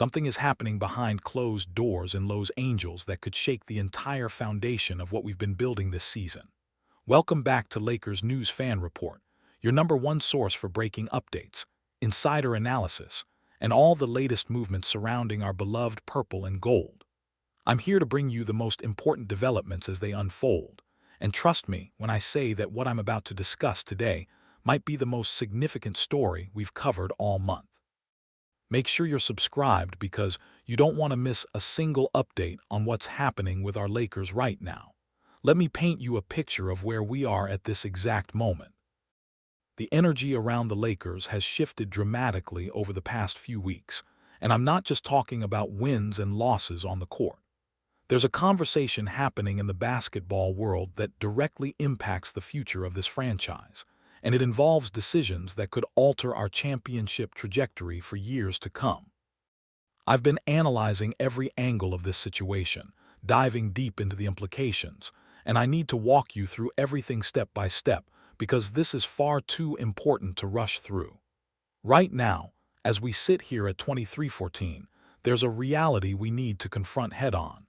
Something is happening behind closed doors in Los Angeles that could shake the entire foundation of what we've been building this season. Welcome back to Lakers News Fan Report, your number one source for breaking updates, insider analysis, and all the latest movements surrounding our beloved purple and gold. I'm here to bring you the most important developments as they unfold, and trust me when I say that what I'm about to discuss today might be the most significant story we've covered all month. Make sure you're subscribed because you don't want to miss a single update on what's happening with our Lakers right now. Let me paint you a picture of where we are at this exact moment. The energy around the Lakers has shifted dramatically over the past few weeks, and I'm not just talking about wins and losses on the court. There's a conversation happening in the basketball world that directly impacts the future of this franchise, and it involves decisions that could alter our championship trajectory for years to come. I've been analyzing every angle of this situation, diving deep into the implications, and I need to walk you through everything step by step because this is far too important to rush through. Right now, as we sit here at 23-14, there's a reality we need to confront head-on.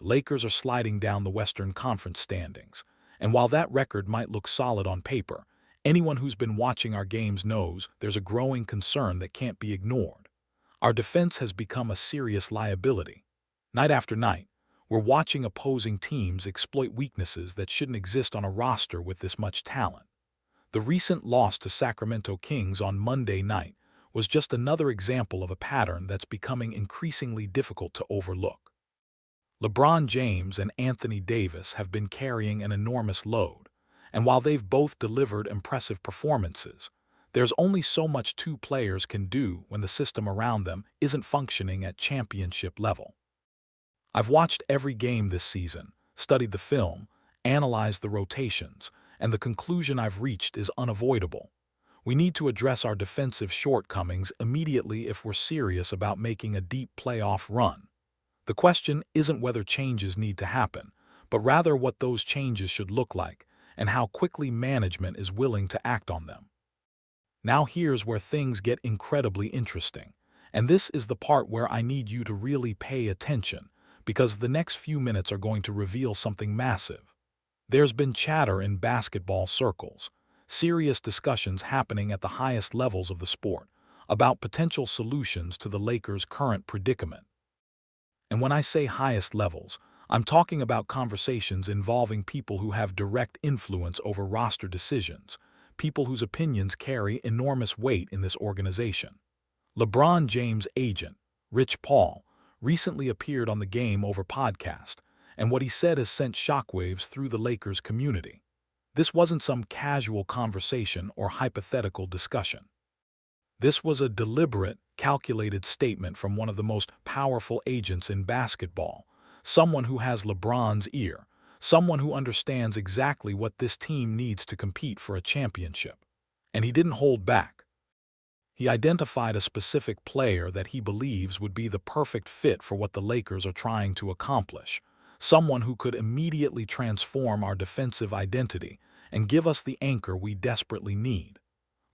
Lakers are sliding down the Western Conference standings, and while that record might look solid on paper, anyone who's been watching our games knows there's a growing concern that can't be ignored. Our defense has become a serious liability. Night after night, we're watching opposing teams exploit weaknesses that shouldn't exist on a roster with this much talent. The recent loss to Sacramento Kings on Monday night was just another example of a pattern that's becoming increasingly difficult to overlook. LeBron James and Anthony Davis have been carrying an enormous load, and while they've both delivered impressive performances, there's only so much two players can do when the system around them isn't functioning at championship level. I've watched every game this season, studied the film, analyzed the rotations, and the conclusion I've reached is unavoidable. We need to address our defensive shortcomings immediately if we're serious about making a deep playoff run. The question isn't whether changes need to happen, but rather what those changes should look like and how quickly management is willing to act on them. Now here's where things get incredibly interesting, and this is the part where I need you to really pay attention because the next few minutes are going to reveal something massive. There's been chatter in basketball circles, serious discussions happening at the highest levels of the sport, about potential solutions to the Lakers' current predicament. And when I say highest levels, I'm talking about conversations involving people who have direct influence over roster decisions, people whose opinions carry enormous weight in this organization. LeBron James' agent, Rich Paul, recently appeared on the Game Over podcast, and what he said has sent shockwaves through the Lakers community. This wasn't some casual conversation or hypothetical discussion. This was a deliberate, calculated statement from one of the most powerful agents in basketball, someone who has LeBron's ear, someone who understands exactly what this team needs to compete for a championship. And he didn't hold back. He identified a specific player that he believes would be the perfect fit for what the Lakers are trying to accomplish, someone who could immediately transform our defensive identity and give us the anchor we desperately need.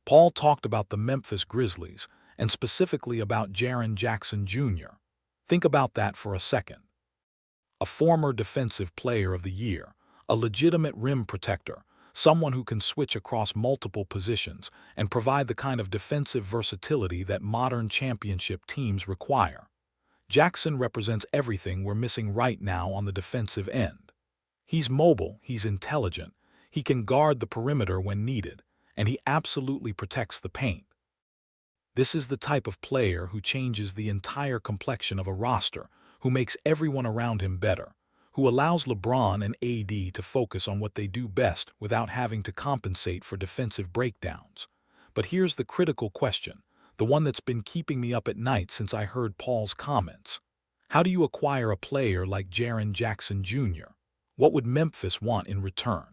Paul talked about the Memphis Grizzlies, and specifically about Jaren Jackson Jr. Think about that for a second. A former Defensive Player of the Year, a legitimate rim protector, someone who can switch across multiple positions and provide the kind of defensive versatility that modern championship teams require. Jackson represents everything we're missing right now on the defensive end. He's mobile, he's intelligent, he can guard the perimeter when needed, and he absolutely protects the paint. This is the type of player who changes the entire complexion of a roster, who makes everyone around him better, who allows LeBron and AD to focus on what they do best without having to compensate for defensive breakdowns. But here's the critical question, the one that's been keeping me up at night since I heard Paul's comments. How do you acquire a player like Jaren Jackson Jr.? What would Memphis want in return?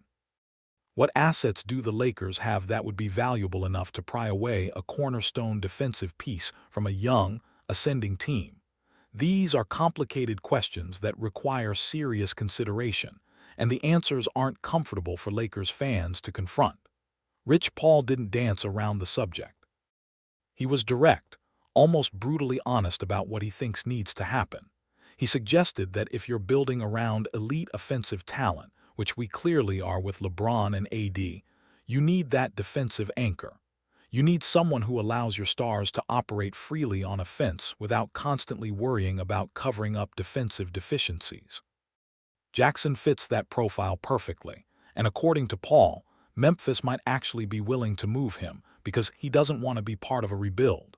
What assets do the Lakers have that would be valuable enough to pry away a cornerstone defensive piece from a young, ascending team? These are complicated questions that require serious consideration, and the answers aren't comfortable for Lakers fans to confront. Rich Paul didn't dance around the subject. He was direct, almost brutally honest about what he thinks needs to happen. He suggested that if you're building around elite offensive talent, which we clearly are with LeBron and AD, you need that defensive anchor. You need someone who allows your stars to operate freely on offense without constantly worrying about covering up defensive deficiencies. Jackson fits that profile perfectly, and according to Paul, Memphis might actually be willing to move him because he doesn't want to be part of a rebuild.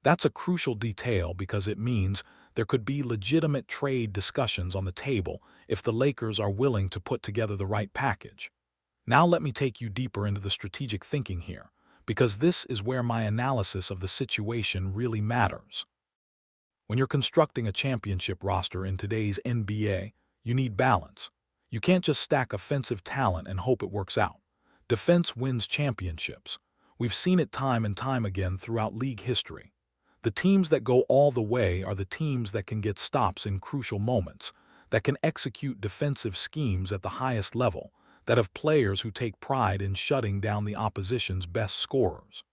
That's a crucial detail because it means there could be legitimate trade discussions on the table if the Lakers are willing to put together the right package. Now let me take you deeper into the strategic thinking here, because this is where my analysis of the situation really matters. When you're constructing a championship roster in today's NBA, you need balance. You can't just stack offensive talent and hope it works out. Defense wins championships. We've seen it time and time again throughout league history. The teams that go all the way are the teams that can get stops in crucial moments, that can execute defensive schemes at the highest level, that have players who take pride in shutting down the opposition's best scorers.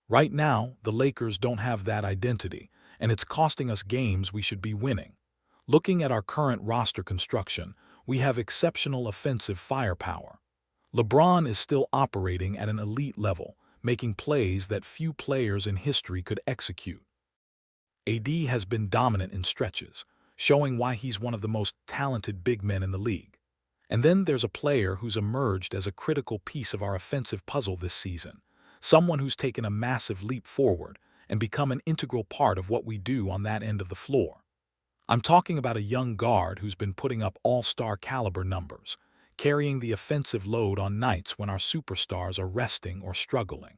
Right now, the Lakers don't have that identity, and it's costing us games we should be winning. Looking at our current roster construction, we have exceptional offensive firepower. LeBron is still operating at an elite level, making plays that few players in history could execute. AD has been dominant in stretches, showing why he's one of the most talented big men in the league. And then there's a player who's emerged as a critical piece of our offensive puzzle this season, someone who's taken a massive leap forward and become an integral part of what we do on that end of the floor. I'm talking about a young guard who's been putting up all-star caliber numbers, carrying the offensive load on nights when our superstars are resting or struggling.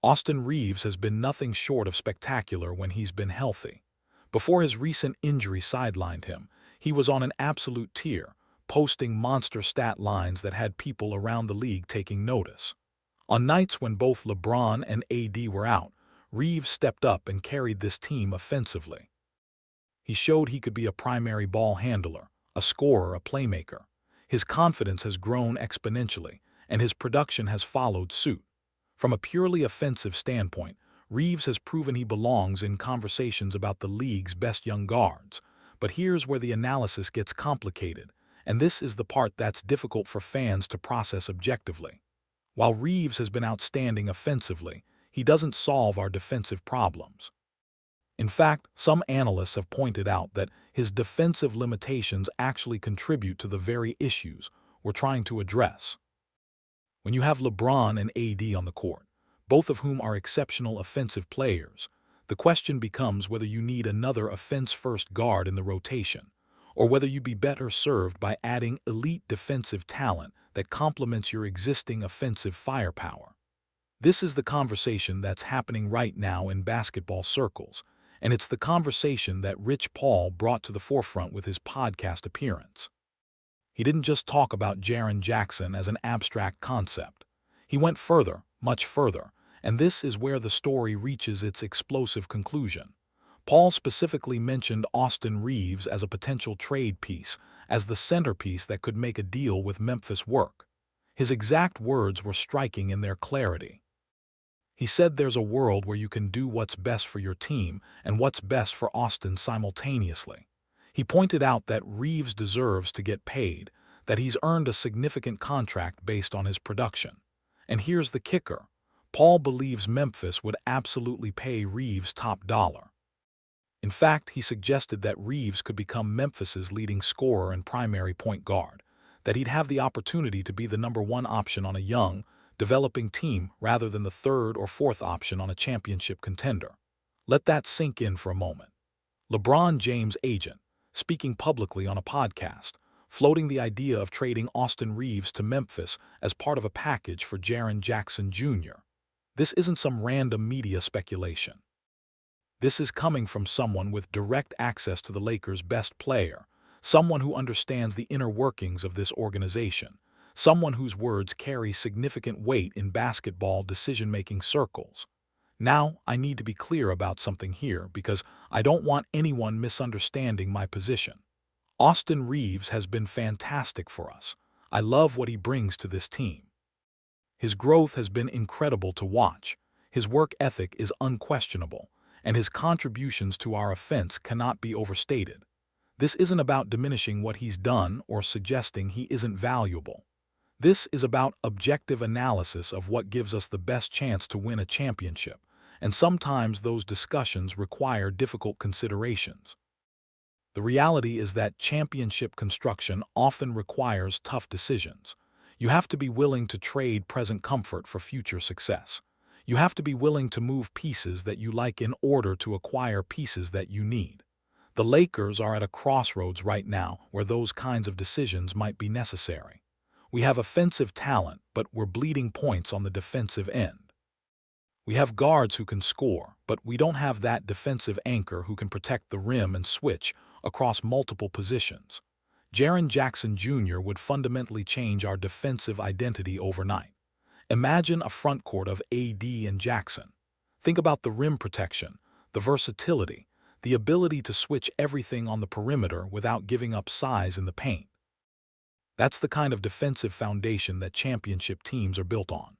Austin Reeves has been nothing short of spectacular when he's been healthy. Before his recent injury sidelined him, he was on an absolute tear, posting monster stat lines that had people around the league taking notice. On nights when both LeBron and AD were out, Reeves stepped up and carried this team offensively. He showed he could be a primary ball handler, a scorer, a playmaker. His confidence has grown exponentially, and his production has followed suit. From a purely offensive standpoint, Reeves has proven he belongs in conversations about the league's best young guards. But here's where the analysis gets complicated, and this is the part that's difficult for fans to process objectively. While Reeves has been outstanding offensively, he doesn't solve our defensive problems. In fact, some analysts have pointed out that his defensive limitations actually contribute to the very issues we're trying to address. When you have LeBron and AD on the court, both of whom are exceptional offensive players, the question becomes whether you need another offense-first guard in the rotation, or whether you'd be better served by adding elite defensive talent that complements your existing offensive firepower. This is the conversation that's happening right now in basketball circles, and it's the conversation that Rich Paul brought to the forefront with his podcast appearance. He didn't just talk about Jaren Jackson as an abstract concept. He went further, much further, and this is where the story reaches its explosive conclusion. Paul specifically mentioned Austin Reeves as a potential trade piece, as the centerpiece that could make a deal with Memphis work. His exact words were striking in their clarity. He said there's a world where you can do what's best for your team and what's best for Austin simultaneously. He pointed out that Reeves deserves to get paid, that he's earned a significant contract based on his production. And here's the kicker. Paul believes Memphis would absolutely pay Reeves top dollar. In fact, he suggested that Reeves could become Memphis's leading scorer and primary point guard, that he'd have the opportunity to be the number one option on a young, developing team rather than the third or fourth option on a championship contender. Let that sink in for a moment. LeBron James' agent, speaking publicly on a podcast, floating the idea of trading Austin Reeves to Memphis as part of a package for Jaren Jackson Jr. This isn't some random media speculation. This is coming from someone with direct access to the Lakers' best player, someone who understands the inner workings of this organization, someone whose words carry significant weight in basketball decision-making circles. Now, I need to be clear about something here because I don't want anyone misunderstanding my position. Austin Reeves has been fantastic for us. I love what he brings to this team. His growth has been incredible to watch. His work ethic is unquestionable, and his contributions to our offense cannot be overstated. This isn't about diminishing what he's done or suggesting he isn't valuable. This is about objective analysis of what gives us the best chance to win a championship, and sometimes those discussions require difficult considerations. The reality is that championship construction often requires tough decisions. You have to be willing to trade present comfort for future success. You have to be willing to move pieces that you like in order to acquire pieces that you need. The Lakers are at a crossroads right now where those kinds of decisions might be necessary. We have offensive talent, but we're bleeding points on the defensive end. We have guards who can score, but we don't have that defensive anchor who can protect the rim and switch across multiple positions. Jaren Jackson Jr. would fundamentally change our defensive identity overnight. Imagine a frontcourt of AD and Jackson. Think about the rim protection, the versatility, the ability to switch everything on the perimeter without giving up size in the paint. That's the kind of defensive foundation that championship teams are built on.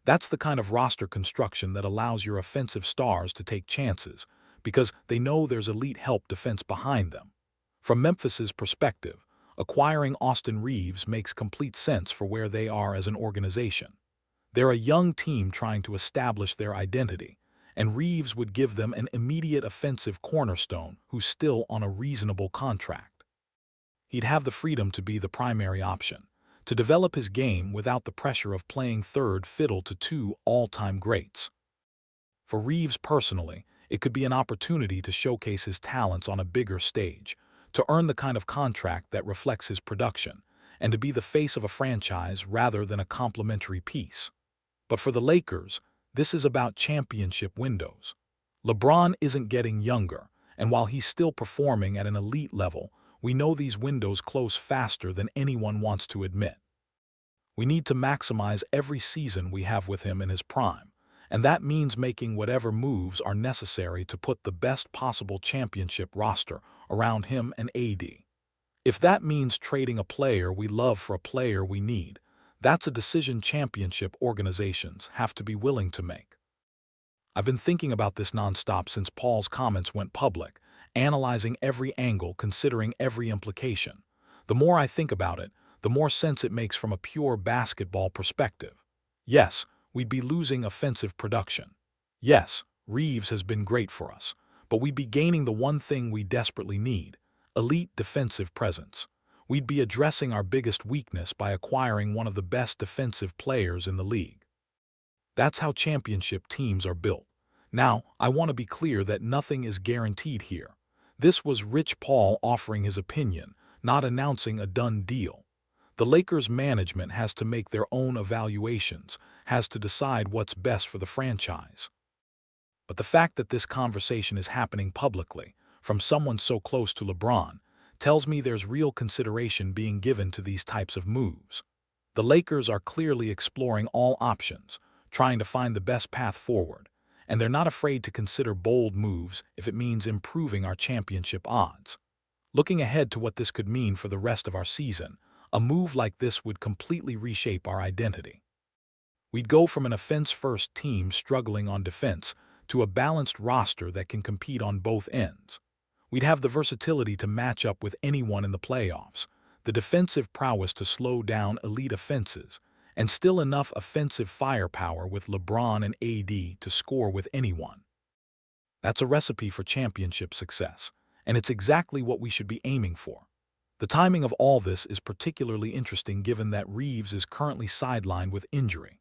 That's the kind of roster construction that allows your offensive stars to take chances because they know there's elite help defense behind them. From Memphis's perspective, acquiring Austin Reeves makes complete sense for where they are as an organization. They're a young team trying to establish their identity, and Reeves would give them an immediate offensive cornerstone who's still on a reasonable contract. He'd have the freedom to be the primary option, to develop his game without the pressure of playing third fiddle to two all-time greats. For Reeves personally, it could be an opportunity to showcase his talents on a bigger stage, to earn the kind of contract that reflects his production, and to be the face of a franchise rather than a complementary piece. But for the Lakers, this is about championship windows. LeBron isn't getting younger, and while he's still performing at an elite level, we know these windows close faster than anyone wants to admit. We need to maximize every season we have with him in his prime, and that means making whatever moves are necessary to put the best possible championship roster around him and AD. If that means trading a player we love for a player we need, that's a decision championship organizations have to be willing to make. I've been thinking about this nonstop since Paul's comments went public, analyzing every angle, considering every implication. The more I think about it, the more sense it makes from a pure basketball perspective. Yes, we'd be losing offensive production. Yes, Reeves has been great for us, but we'd be gaining the one thing we desperately need: elite defensive presence. We'd be addressing our biggest weakness by acquiring one of the best defensive players in the league. That's how championship teams are built. Now, I want to be clear that nothing is guaranteed here. This was Rich Paul offering his opinion, not announcing a done deal. The Lakers management has to make their own evaluations, has to decide what's best for the franchise. But the fact that this conversation is happening publicly, from someone so close to LeBron, tells me there's real consideration being given to these types of moves. The Lakers are clearly exploring all options, trying to find the best path forward, and they're not afraid to consider bold moves if it means improving our championship odds. Looking ahead to what this could mean for the rest of our season, a move like this would completely reshape our identity. We'd go from an offense-first team struggling on defense to a balanced roster that can compete on both ends. We'd have the versatility to match up with anyone in the playoffs, the defensive prowess to slow down elite offenses, and still enough offensive firepower with LeBron and AD to score with anyone. That's a recipe for championship success, and it's exactly what we should be aiming for. The timing of all this is particularly interesting given that Reeves is currently sidelined with injury.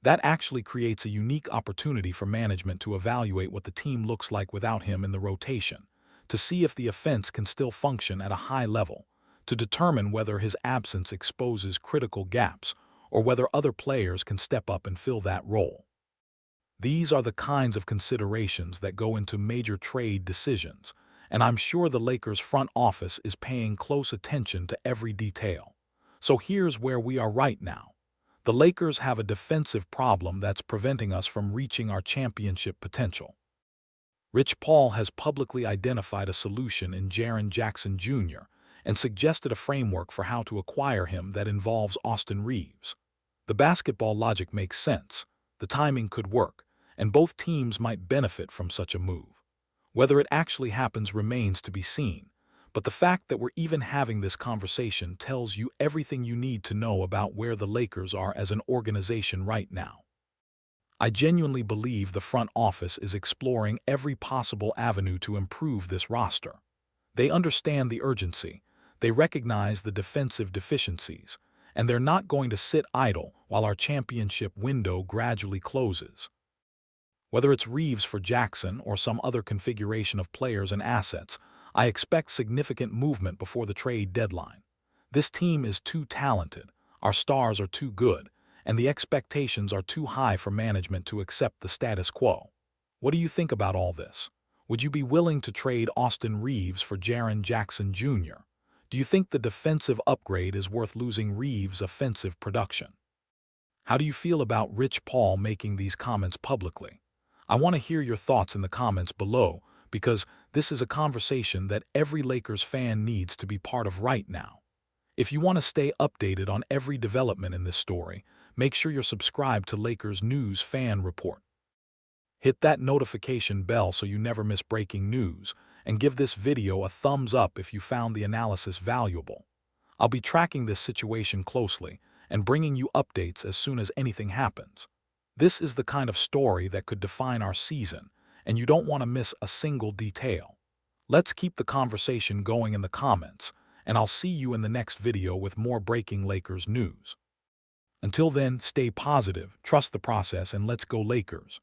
That actually creates a unique opportunity for management to evaluate what the team looks like without him in the rotation, to see if the offense can still function at a high level, to determine whether his absence exposes critical gaps or whether other players can step up and fill that role. These are the kinds of considerations that go into major trade decisions, and I'm sure the Lakers' front office is paying close attention to every detail. So here's where we are right now. The Lakers have a defensive problem that's preventing us from reaching our championship potential. Rich Paul has publicly identified a solution in Jaren Jackson Jr. and suggested a framework for how to acquire him that involves Austin Reeves. The basketball logic makes sense, the timing could work, and both teams might benefit from such a move. Whether it actually happens remains to be seen, but the fact that we're even having this conversation tells you everything you need to know about where the Lakers are as an organization right now. I genuinely believe the front office is exploring every possible avenue to improve this roster. They understand the urgency, they recognize the defensive deficiencies, and they're not going to sit idle while our championship window gradually closes. Whether it's Reeves for Jackson or some other configuration of players and assets, I expect significant movement before the trade deadline. This team is too talented, our stars are too good, and the expectations are too high for management to accept the status quo. What do you think about all this? Would you be willing to trade Austin Reeves for Jaren Jackson Jr.? Do you think the defensive upgrade is worth losing Reeves' offensive production? How do you feel about Rich Paul making these comments publicly? I want to hear your thoughts in the comments below because this is a conversation that every Lakers fan needs to be part of right now. If you want to stay updated on every development in this story, make sure you're subscribed to Lakers News Fan Report. Hit that notification bell so you never miss breaking news, and give this video a thumbs up if you found the analysis valuable. I'll be tracking this situation closely and bringing you updates as soon as anything happens. This is the kind of story that could define our season, and you don't want to miss a single detail. Let's keep the conversation going in the comments, and I'll see you in the next video with more breaking Lakers news. Until then, stay positive, trust the process, and let's go Lakers.